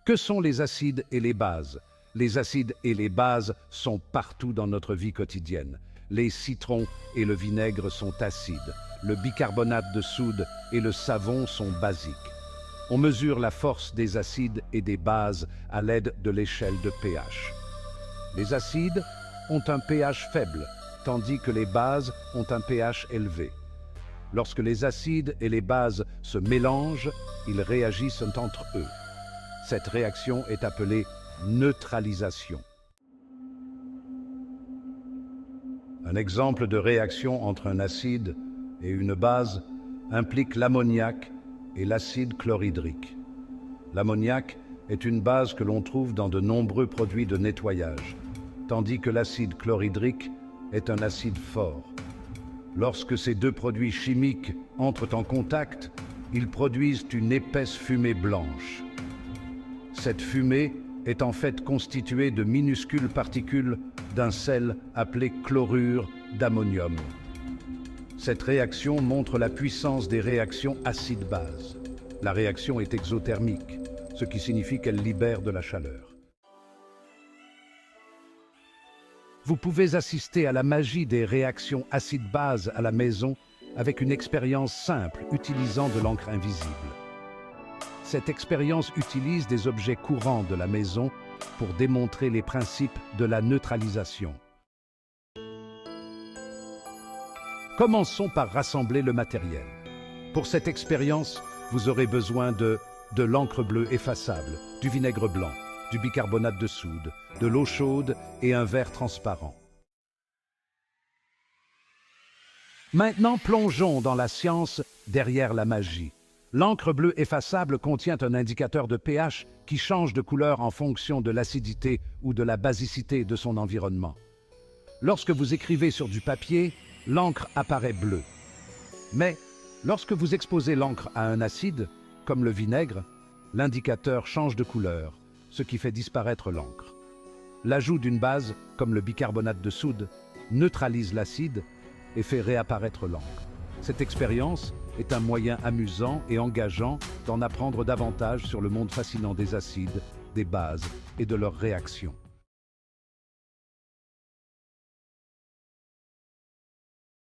Que sont les acides et les bases? Les acides et les bases sont partout dans notre vie quotidienne. Les citrons et le vinaigre sont acides. Le bicarbonate de soude et le savon sont basiques. On mesure la force des acides et des bases à l'aide de l'échelle de pH. Les acides ont un pH faible, tandis que les bases ont un pH élevé. Lorsque les acides et les bases se mélangent, ils réagissent entre eux. Cette réaction est appelée neutralisation. Un exemple de réaction entre un acide et une base implique l'ammoniac et l'acide chlorhydrique. L'ammoniac est une base que l'on trouve dans de nombreux produits de nettoyage, tandis que l'acide chlorhydrique est un acide fort. Lorsque ces deux produits chimiques entrent en contact, ils produisent une épaisse fumée blanche. Cette fumée est en fait constituée de minuscules particules d'un sel appelé chlorure d'ammonium. Cette réaction montre la puissance des réactions acide-base. La réaction est exothermique, ce qui signifie qu'elle libère de la chaleur. Vous pouvez assister à la magie des réactions acide-base à la maison avec une expérience simple utilisant de l'encre invisible. Cette expérience utilise des objets courants de la maison pour démontrer les principes de la neutralisation. Commençons par rassembler le matériel. Pour cette expérience, vous aurez besoin de l'encre bleue effaçable, du vinaigre blanc, du bicarbonate de soude, de l'eau chaude et un verre transparent. Maintenant, plongeons dans la science derrière la magie. L'encre bleue effaçable contient un indicateur de pH qui change de couleur en fonction de l'acidité ou de la basicité de son environnement. Lorsque vous écrivez sur du papier, l'encre apparaît bleue. Mais lorsque vous exposez l'encre à un acide, comme le vinaigre, l'indicateur change de couleur, ce qui fait disparaître l'encre. L'ajout d'une base, comme le bicarbonate de soude, neutralise l'acide et fait réapparaître l'encre. Cette expérience est un moyen amusant et engageant d'en apprendre davantage sur le monde fascinant des acides, des bases et de leurs réactions.